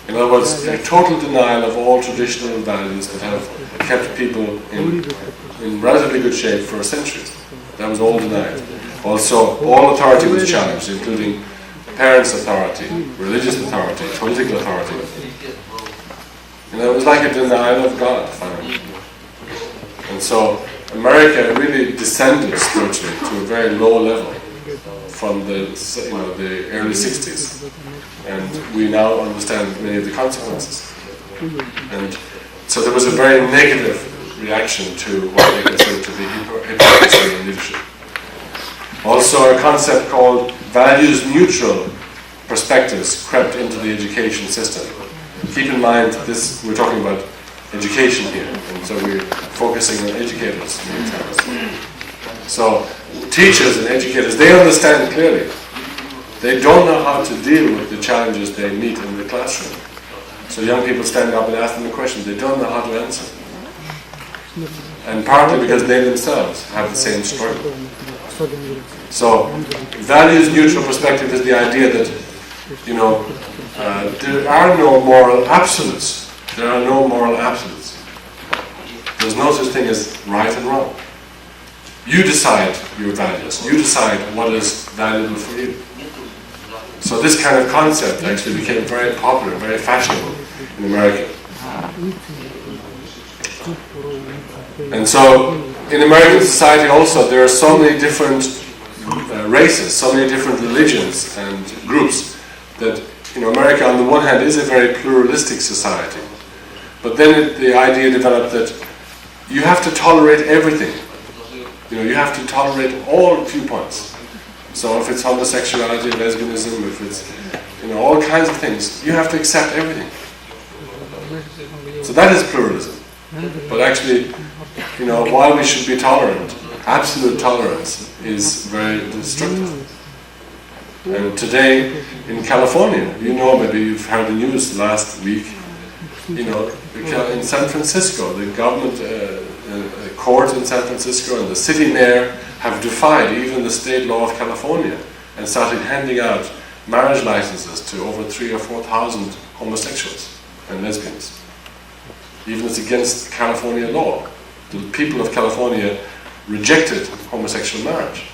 In other words, a total denial of all traditional values that have kept people in relatively good shape for centuries. That was all denied. Also, all authority was challenged, including parents' authority, religious authority, political authority. And it was like a denial of God, finally. And so America really descended spiritually to a very low level from the early 60s. And we now understand many of the consequences. And so there was a very negative reaction to what they considered to be hypocrisy in leadership. Also, a concept called values-neutral perspectives crept into the education system. Keep in mind, we're talking about education here, and so we're focusing on educators many times. So, teachers and educators, they understand clearly. They don't know how to deal with the challenges they meet in the classroom. So young people stand up and ask them a question, they don't know how to answer. And partly because they themselves have the same struggle. So, values-neutral perspective is the idea that, there are no moral absolutes. There are no moral absolutes. There's no such thing as right and wrong. You decide your values. You decide what is valuable for you. So this kind of concept actually became very popular, very fashionable in America. And so, in American society also, there are so many different races, so many different religions and groups that, America on the one hand is a very pluralistic society. But then the idea developed that you have to tolerate everything. You have to tolerate all viewpoints. So if it's homosexuality, lesbianism, if it's, all kinds of things, you have to accept everything. So that is pluralism. But actually, while we should be tolerant, absolute tolerance is very destructive. And today in California, maybe you've heard the news last week, in San Francisco, the government, court in San Francisco and the city mayor have defied even the state law of California and started handing out marriage licenses to over 3,000 or 4,000 homosexuals and lesbians. Even it's against California law. The people of California rejected homosexual marriage.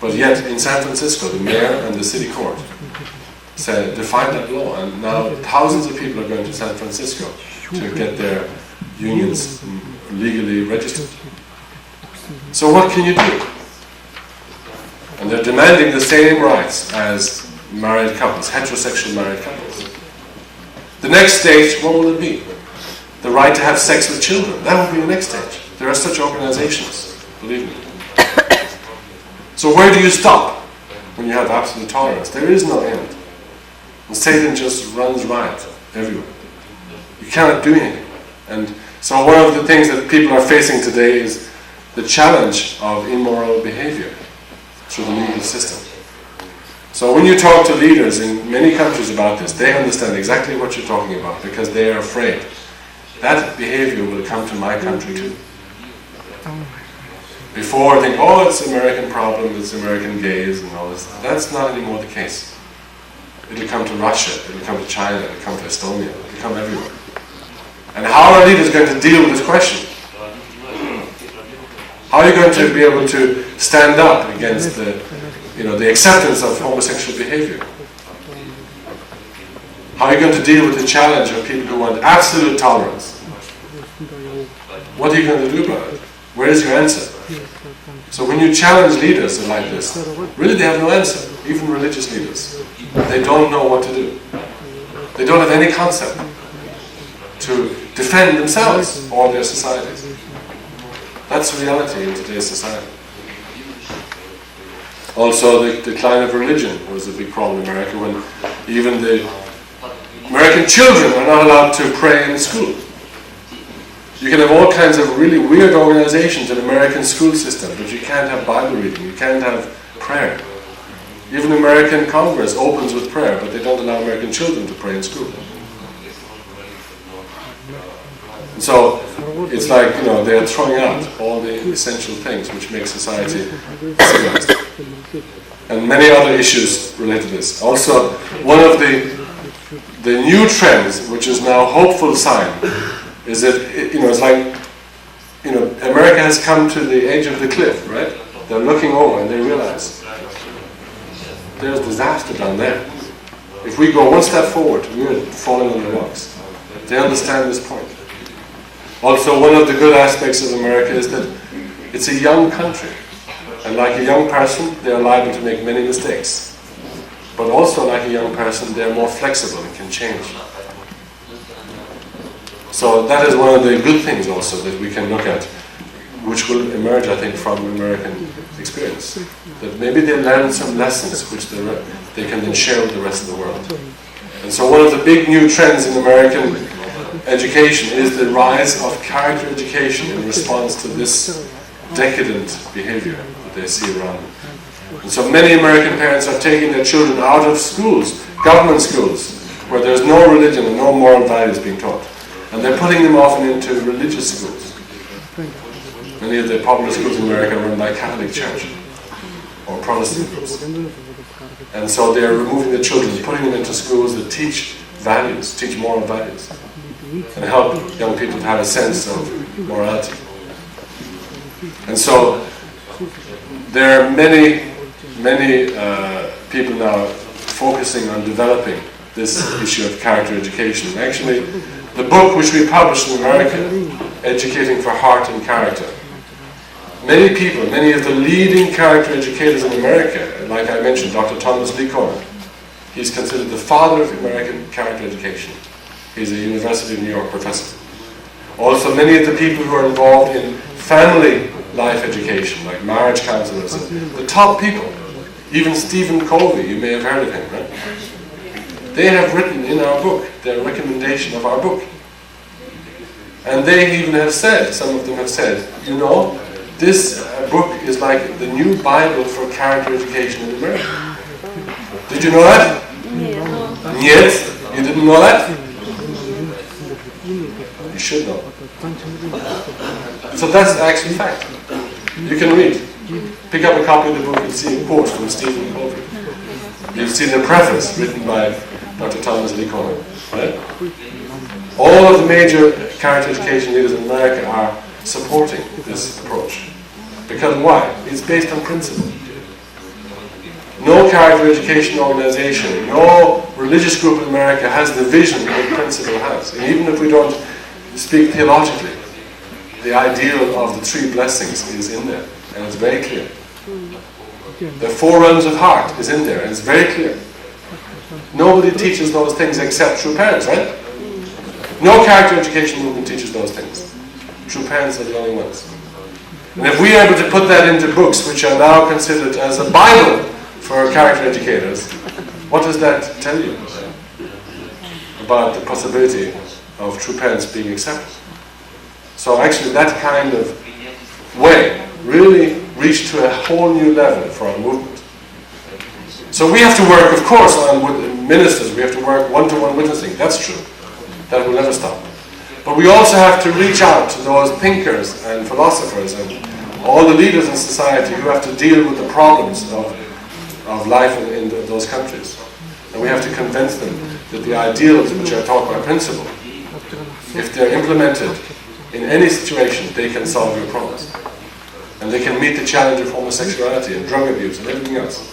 But yet in San Francisco, the mayor and the city court defined that law, and now thousands of people are going to San Francisco to get their unions legally registered. So what can you do? And they're demanding the same rights as married couples, heterosexual married couples. The next stage, what will it be? The right to have sex with children. That will be the next stage. There are such organizations, believe me. So where do you stop when you have absolute tolerance? There is no end. And Satan just runs riot everywhere. You cannot do anything. And so one of the things that people are facing today is the challenge of immoral behavior through the legal system. So when you talk to leaders in many countries about this, they understand exactly what you're talking about, because they are afraid that behavior will come to my country too. Before they think, it's an American problem, it's American gays and all this. That's not anymore the case. It'll come to Russia, it'll come to China, it'll come to Estonia, it'll come everywhere. And how are leaders going to deal with this question? How are you going to be able to stand up against the acceptance of homosexual behavior? How are you going to deal with the challenge of people who want absolute tolerance? What are you going to do about it? Where is your answer? So when you challenge leaders like this, really they have no answer, even religious leaders. They don't know what to do. They don't have any concept to defend themselves or their societies. That's reality in today's society. Also, the decline of religion was a big problem in America, when even the American children are not allowed to pray in school. You can have all kinds of really weird organizations in the American school system, but you can't have Bible reading, you can't have prayer. Even the American Congress opens with prayer, but they don't allow American children to pray in school. And so it's like, they are throwing out all the essential things which make society civilized. And many other issues relate to this. Also, one of the new trends, which is now a hopeful sign, is that it's like America has come to the edge of the cliff, right? They're looking over and they realize there's disaster down there. If we go one step forward, we're falling on the rocks. They understand this point. Also, one of the good aspects of America is that it's a young country, and like a young person, they are liable to make many mistakes. But also, like a young person, they are more flexible and can change. So that is one of the good things also that we can look at, which will emerge, I think, from American experience. That maybe they learn some lessons which they can then share with the rest of the world. And so one of the big new trends in American education is the rise of character education in response to this decadent behavior that they see around them. And so many American parents are taking their children out of schools, government schools, where there's no religion and no moral values being taught. And they're putting them often into religious schools. Many of the popular schools in America are run by Catholic Church or Protestant groups. And so they're removing the children, putting them into schools that teach values, teach moral values, and help young people to have a sense of morality. And so there are many people now focusing on developing this issue of character education. Actually, the book which we published in America, Educating for Heart and Character, many people, many of the leading character educators in America, like I mentioned, Dr. Thomas Lee Cohen, he's considered the father of American character education. He's a University of New York professor. Also, many of the people who are involved in family life education, like marriage counselors, the top people, even Stephen Corley, you may have heard of him, right? They have written in our book their recommendation of our book. And they even have said, some of them have said, this book is like the new Bible for character education in America. Did you know that? Yes. You didn't know that? You should know. So that's actually fact. You can read. Pick up a copy of the book and see a quote from Stephen Covey. You'll see the preface written by Dr. Thomas Lee Cohen. Right? All of the major character education leaders in America are supporting this approach. Because why? It's based on principle. No character education organization, no religious group in America has the vision that principle has. And even if we don't speak theologically, the ideal of the three blessings is in there, and it's very clear. The 4 realms of heart is in there, and it's very clear. Nobody teaches those things except true parents, right? No character education movement teaches those things. True parents are the only ones. And if we are able to put that into books, which are now considered as a Bible for character educators, what does that tell you about the possibility of true parents being accepted? So actually that kind of way really reached to a whole new level for our movement. So we have to work, of course, on ministers. We have to work one-to-one witnessing. That's true. That will never stop. But we also have to reach out to those thinkers and philosophers and all the leaders in society who have to deal with the problems of life in those countries. And we have to convince them that the ideals which are taught by principle, if they're implemented in any situation, they can solve your problems. And they can meet the challenge of homosexuality and drug abuse and everything else.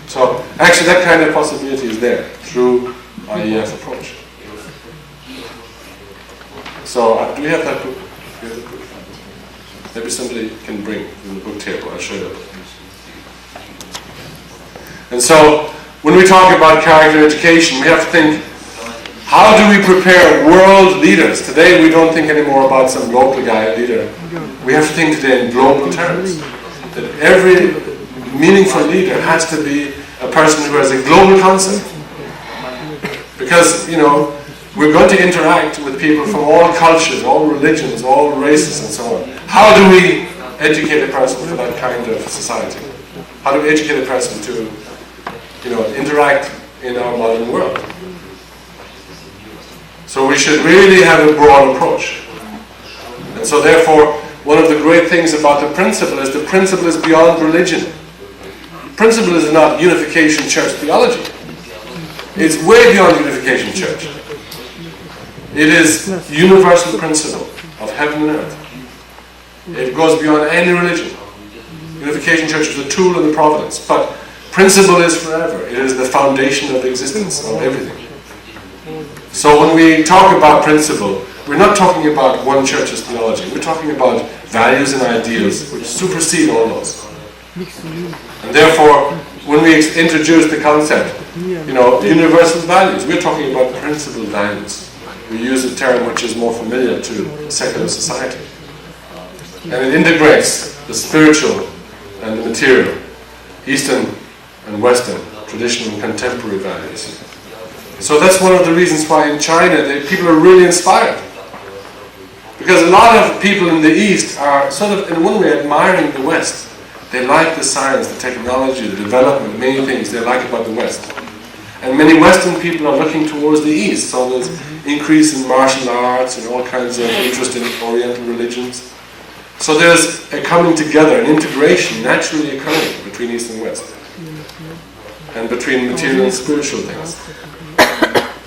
So actually that kind of possibility is there through IEF approach. So do we have that book? Maybe somebody can bring in the book table. I'll show you. And so when we talk about character education, we have to think, How do we prepare world leaders? Today we don't think anymore about some local guy leader. We have to think today in global terms. That every meaningful leader has to be a person who has a global concept. Because, we're going to interact with people from all cultures, all religions, all races and so on. How do we educate a person for that kind of society? How do we educate a person to, interact in our modern world? So we should really have a broad approach. And so therefore, one of the great things about the principle is beyond religion. Principle is not unification church theology. It's way beyond unification church. It is universal principle of heaven and earth. It goes beyond any religion. Unification church is a tool in the providence, but principle is forever. It is the foundation of existence, of everything. So when we talk about principle, we're not talking about one church's theology. We're talking about values and ideals which supersede all those. And therefore, when we introduce the concept, universal values, we're talking about principle values. We use a term which is more familiar to secular society. And it integrates the spiritual and the material, Eastern and Western, traditional and contemporary values. So that's one of the reasons why in China people are really inspired. Because a lot of people in the East are sort of, in one way, admiring the West. They like the science, the technology, the development, many things they like about the West. And many Western people are looking towards the East. So there's increase in martial arts and all kinds of interest in Oriental religions. So there's a coming together, an integration naturally occurring between East and West. And between material and spiritual things.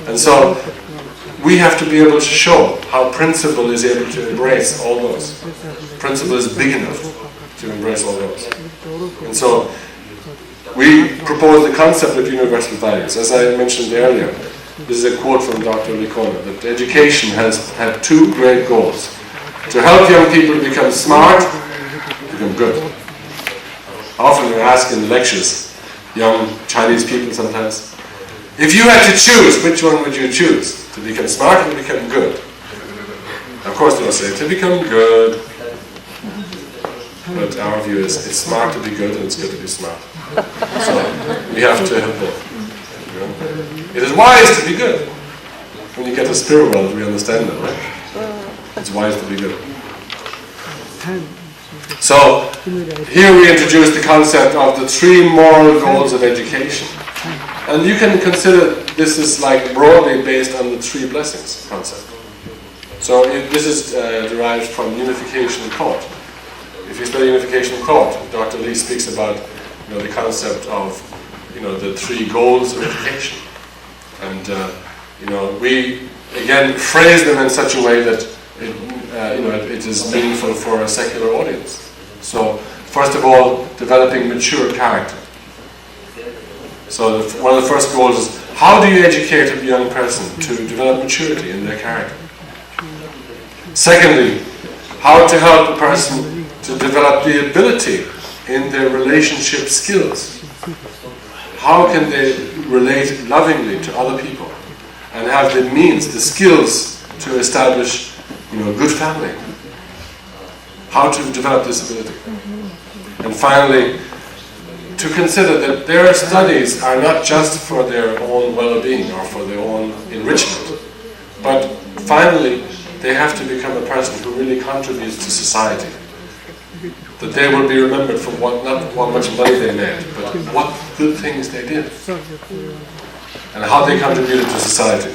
And so we have to be able to show how principle is able to embrace all those. Principle is big enough to embrace all those. And so we propose the concept of universal values. As I mentioned earlier, this is a quote from Dr. Licona, that education has had two great goals. To help young people become smart, become good. Often we're asked in lectures, young Chinese people sometimes, if you had to choose, which one would you choose? To become smart or to become good? Of course they'll say, to become good. But our view is, it's smart to be good and it's good to be smart. So we have to have both. It is wise to be good. When you get to spirit world, we understand that, right? It's wise to be good. So here we introduce the concept of the three moral goals of education. And you can consider this is like broadly based on the three blessings concept. So this is derived from unification thought. If you study unification thought, Dr. Lee speaks about the concept of the three goals of education, and we again phrase them in such a way that it is meaningful for a secular audience. So first of all, developing mature character. So one of the first goals is, how do you educate a young person to develop maturity in their character? Secondly, how to help a person to develop the ability in their relationship skills. How can they relate lovingly to other people and have the means, the skills to establish a good family? How to develop this ability. And finally, to consider that their studies are not just for their own well-being or for their own enrichment, but finally they have to become a person who really contributes to society. That they will be remembered for not how much money they made, but what good things they did and how they contributed to society.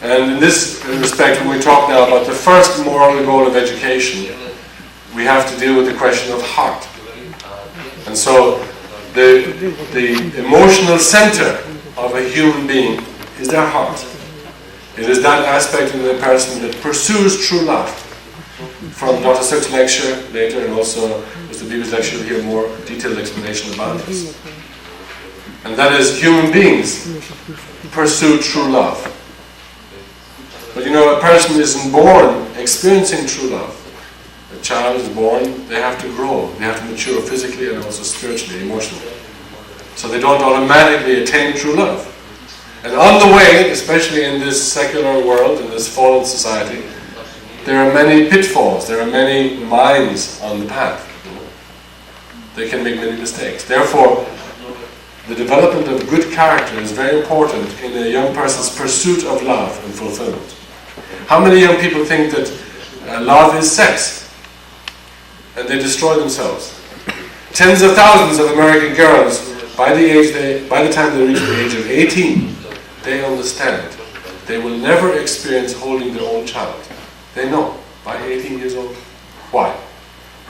And in this respect, when we talk now about the first moral goal of education, we have to deal with the question of heart. And so the emotional center of a human being is their heart. It is that aspect of the person that pursues true love. From Dr. Suk's lecture later, and also Mr. Beaver's lecture, you'll hear more detailed explanation about this. And that is, human beings pursue true love. But a person isn't born experiencing true love. A child is born, they have to grow, they have to mature physically and also spiritually, emotionally. So they don't automatically attain true love. And on the way, especially in this secular world, in this fallen society, there are many pitfalls, there are many mines on the path. They can make many mistakes. Therefore, the development of good character is very important in a young person's pursuit of love and fulfillment. How many young people think that love is sex? And they destroy themselves. Tens of thousands of American girls, by the time they reach the age of 18, they understand. They will never experience holding their own child. They know, by 18 years old. Why?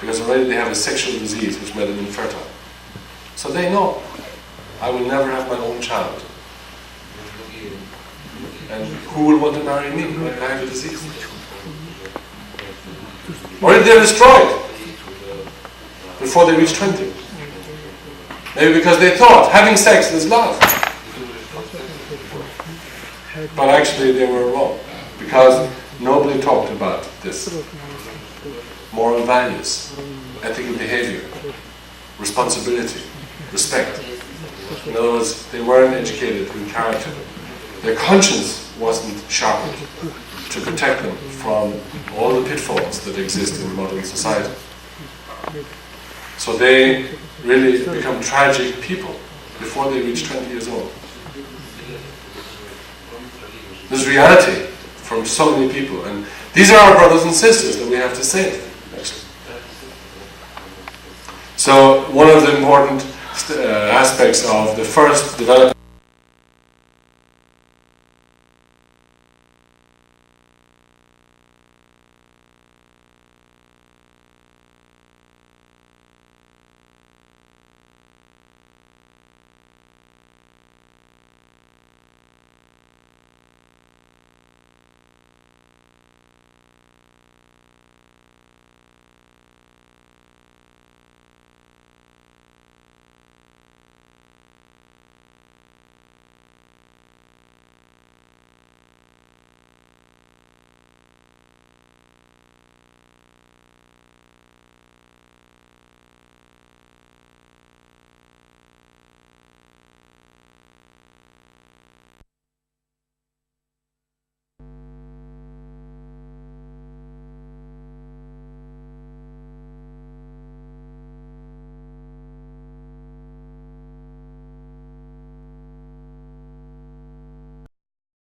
Because already they have a sexual disease which made them infertile. So they know, I will never have my own child. And who will want to marry me when I have a disease? Or if they're destroyed before they reach 20. Maybe because they thought having sex is love. But actually they were wrong. Because nobody talked about this. Moral values, ethical behavior, responsibility, respect. In other words, they weren't educated in character. Their conscience wasn't sharpened to protect them from all the pitfalls that exist in modern society. So they really become tragic people before they reach 20 years old. This is reality from so many people, and these are our brothers and sisters that we have to save. Actually. So one of the important aspects of the first development